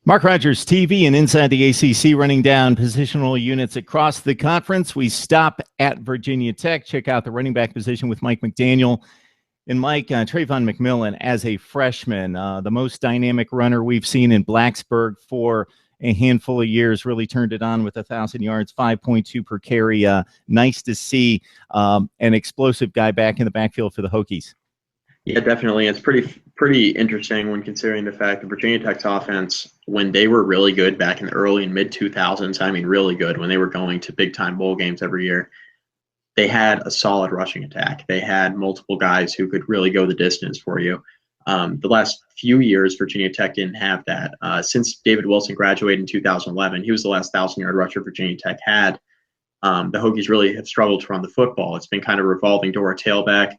Mark Rogers TV and Inside the ACC, running down positional units across the conference. We stop at Virginia Tech. Check out the running back position with Mike McDaniel. And Mike, Travon McMillan as a freshman, the most dynamic runner we've seen in Blacksburg for a handful of years, really turned it on with 1,000 yards, 5.2 per carry. Nice to see an explosive guy back in the backfield for the Hokies. Yeah, definitely. It's pretty interesting when considering the fact that Virginia Tech's offense, when they were really good back in the early and mid 2000s, I mean really good, when they were going to big-time bowl games every year, they had a solid rushing attack. They had multiple guys who could really go the distance for you. The last few years, Virginia Tech didn't have that. Since David Wilson graduated in 2011, he was the last 1,000-yard rusher Virginia Tech had. The Hokies really have struggled to run the football. It's been kind of revolving door tailback.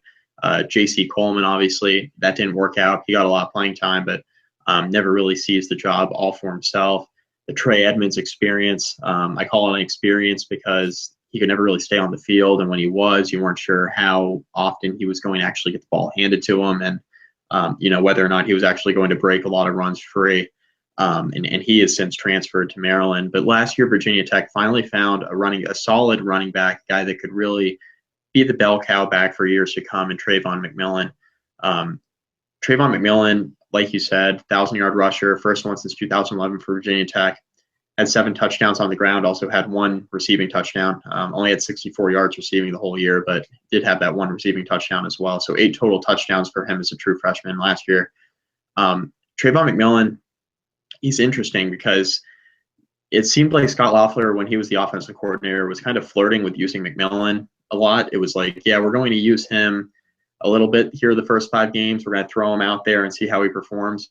J.C. Coleman, obviously, that didn't work out. He got a lot of playing time, but never really seized the job all for himself. The Trey Edmonds experience, I call it an experience because he could never really stay on the field, and when he was, you weren't sure how often he was going to actually get the ball handed to him, and whether or not he was actually going to break a lot of runs free. And he has since transferred to Maryland. But last year, Virginia Tech finally found a solid running back, guy that could really be the bell cow back for years to come, in Travon McMillian. Trayvon McMillan, like you said, 1,000-yard rusher, first one since 2011 for Virginia Tech. Had 7 touchdowns on the ground, also had 1 receiving touchdown. Only had 64 yards receiving the whole year, but did have that 1 receiving touchdown as well. So 8 total touchdowns for him as a true freshman last year. Trayvon McMillan, he's interesting because it seemed like Scott Loeffler, when he was the offensive coordinator, was kind of flirting with using McMillan a lot. It was like, yeah, we're going to use him a little bit here the first 5 games. We're going to throw him out there and see how he performs.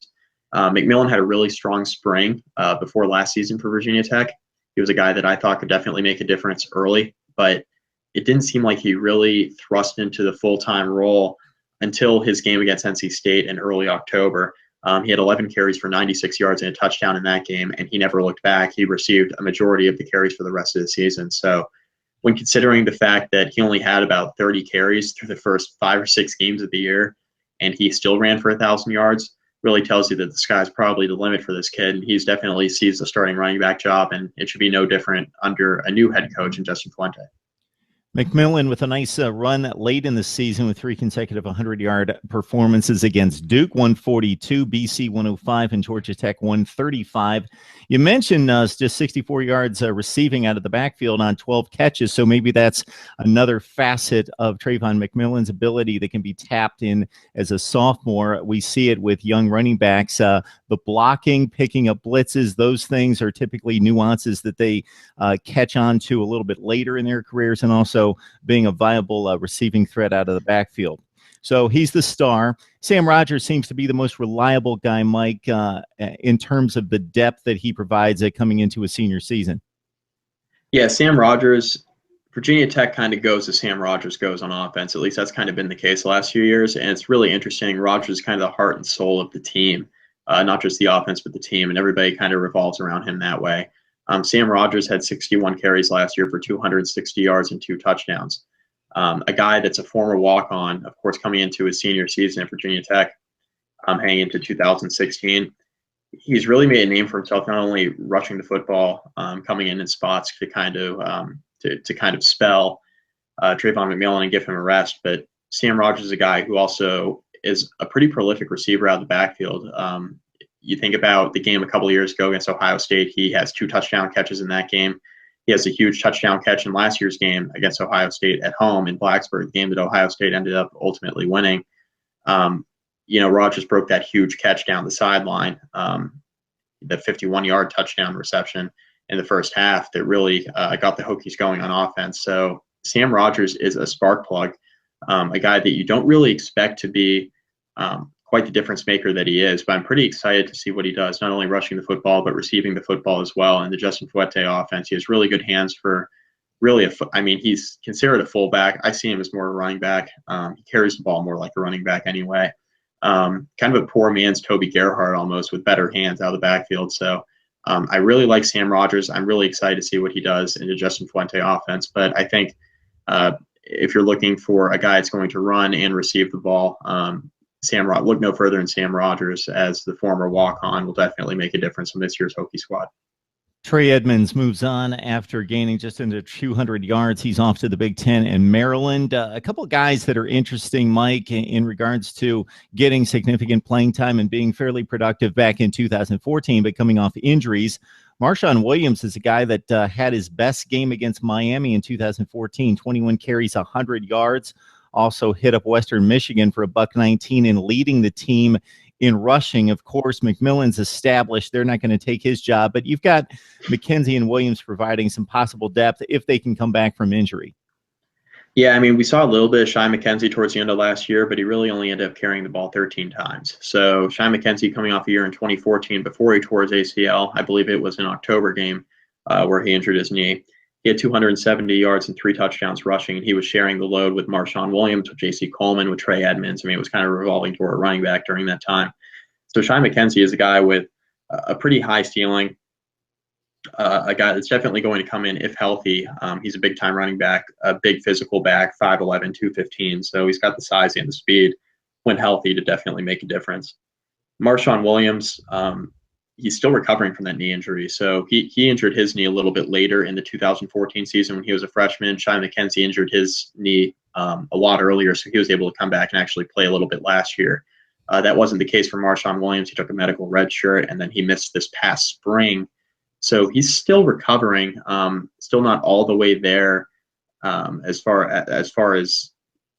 McMillan had a really strong spring before last season for Virginia Tech. He was a guy that I thought could definitely make a difference early, but it didn't seem like he really thrust into the full-time role until his game against NC State in early October. He had 11 carries for 96 yards and a touchdown in that game, and he never looked back. He received a majority of the carries for the rest of the season. So when considering the fact that he only had about 30 carries through the first 5 or 6 games of the year, and he still ran for 1,000 yards, really tells you that the sky's probably the limit for this kid. And he's definitely seized the starting running back job, and it should be no different under a new head coach in Justin Fuente. McMillan with a nice run late in the season with 3 consecutive 100-yard performances against Duke, 142, BC 105, and Georgia Tech 135. You mentioned just 64 yards receiving out of the backfield on 12 catches, so maybe that's another facet of Travon McMillan's ability that can be tapped in as a sophomore. We see it with young running backs. The blocking, picking up blitzes, those things are typically nuances that they catch on to a little bit later in their careers, and also being a viable receiving threat out of the backfield. So he's the star. Sam Rogers seems to be the most reliable guy, Mike, in terms of the depth that he provides coming into a senior season. Yeah, Sam Rogers, Virginia Tech kind of goes as Sam Rogers goes on offense. At least that's kind of been the case the last few years. And it's really interesting. Rogers is kind of the heart and soul of the team, not just the offense, but the team. And everybody kind of revolves around him that way. Sam Rogers had 61 carries last year for 260 yards and 2 touchdowns. A guy that's a former walk-on, of course, coming into his senior season at Virginia Tech, heading into 2016. He's really made a name for himself, not only rushing the football, coming in spots to kind of spell Travon McMillan and give him a rest. But Sam Rogers is a guy who also is a pretty prolific receiver out of the backfield. You think about the game a couple of years ago against Ohio State, he has 2 touchdown catches in that game. He has a huge touchdown catch in last year's game against Ohio State at home in Blacksburg, the game that Ohio State ended up ultimately winning. Rogers broke that huge catch down the sideline, the 51-yard touchdown reception in the first half that really got the Hokies going on offense. So Sam Rogers is a spark plug, a guy that you don't really expect to be quite the difference maker that he is, but I'm pretty excited to see what he does, not only rushing the football, but receiving the football as well. And the Justin Fuente offense, he has really good hands for really he's considered a fullback. I see him as more of a running back. He carries the ball more like a running back anyway. Kind of a poor man's Toby Gerhart almost, with better hands out of the backfield. So I really like Sam Rogers. I'm really excited to see what he does in the Justin Fuente offense. But I think if you're looking for a guy that's going to run and receive the ball, look no further than Sam Rogers as the former walk-on will definitely make a difference in this year's Hokie squad. Trey Edmonds moves on after gaining just under 200 yards. He's off to the Big Ten in Maryland. A couple of guys that are interesting, Mike, in regards to getting significant playing time and being fairly productive back in 2014, but coming off injuries. Marshawn Williams is a guy that had his best game against Miami in 2014, 21 carries, 100 yards. Also hit up Western Michigan for $119 and leading the team in rushing. Of course, McMillan's established. They're not going to take his job, but you've got McKenzie and Williams providing some possible depth if they can come back from injury. Yeah, I mean, we saw a little bit of Shy McKenzie towards the end of last year, but he really only ended up carrying the ball 13 times. So Shy McKenzie coming off a year in 2014 before he tore his ACL, I believe it was an October game where he injured his knee. He had 270 yards and 3 touchdowns rushing, and he was sharing the load with Marshawn Williams, with J.C. Coleman, with Trey Edmonds. I mean, it was kind of a revolving door at running back during that time. So Shy McKenzie is a guy with a pretty high ceiling, a guy that's definitely going to come in if healthy. He's a big-time running back, a big physical back, 5'11", 215. So he's got the size and the speed when healthy to definitely make a difference. Marshawn Williams, he's still recovering from that knee injury. So he injured his knee a little bit later in the 2014 season when he was a freshman. Shy McKenzie injured his knee a lot earlier, so he was able to come back and actually play a little bit last year. That wasn't the case for Marshawn Williams. He took a medical red shirt, and then he missed this past spring. So he's still recovering, still not all the way there as far as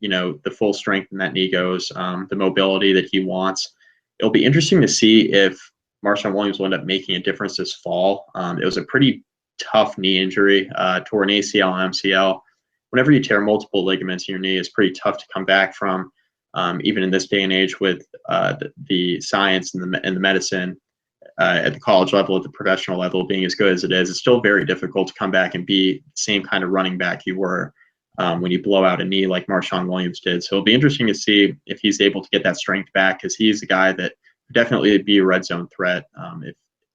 the full strength in that knee goes, the mobility that he wants. It'll be interesting to see if Marshawn Williams will end up making a difference this fall. It was a pretty tough knee injury, tore an ACL and MCL. Whenever you tear multiple ligaments in your knee, it's pretty tough to come back from. Even in this day and age with the science and the medicine at the college level, at the professional level being as good as it is, it's still very difficult to come back and be the same kind of running back you were when you blow out a knee like Marshawn Williams did. So it'll be interesting to see if he's able to get that strength back, because he's a guy that definitely be a red zone threat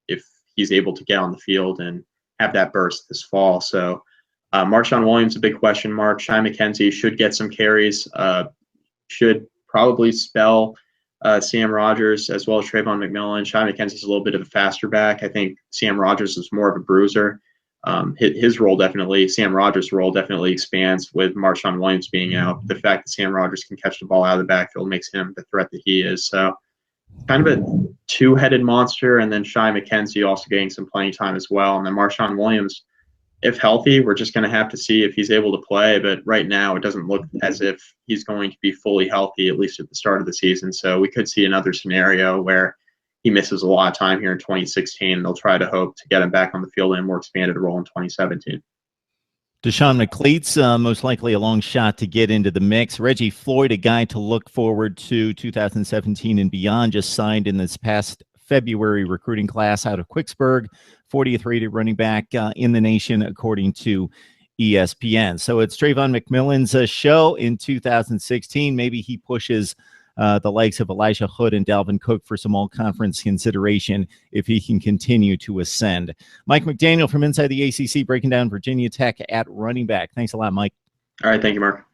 if he's able to get on the field and have that burst this fall. So Marshawn Williams, a big question mark. Shy McKenzie should get some carries, should probably spell Sam Rogers as well as Travon McMillian. Shy McKenzie's a little bit of a faster back. I think Sam Rogers is more of a bruiser. His role definitely, Sam Rogers' role definitely expands with Marshawn Williams being out. The fact that Sam Rogers can catch the ball out of the backfield makes him the threat that he is. So kind of a two-headed monster, and then Shy McKenzie also getting some playing time as well. And then Marshawn Williams, if healthy, we're just going to have to see if he's able to play. But right now, it doesn't look as if he's going to be fully healthy, at least at the start of the season. So we could see another scenario where he misses a lot of time here in 2016, and they'll try to hope to get him back on the field in a more expanded role in 2017. Deshaun McCleats, most likely a long shot to get into the mix. Reggie Floyd, a guy to look forward to 2017 and beyond, just signed in this past February recruiting class out of Quicksburg, 40th rated running back in the nation, according to ESPN. So it's Travon McMillan's show in 2016. Maybe he pushes the likes of Elijah Hood and Dalvin Cook for some all-conference consideration if he can continue to ascend. Mike McDaniel from inside the ACC breaking down Virginia Tech at running back. Thanks a lot, Mike. All right, thank you, Mark.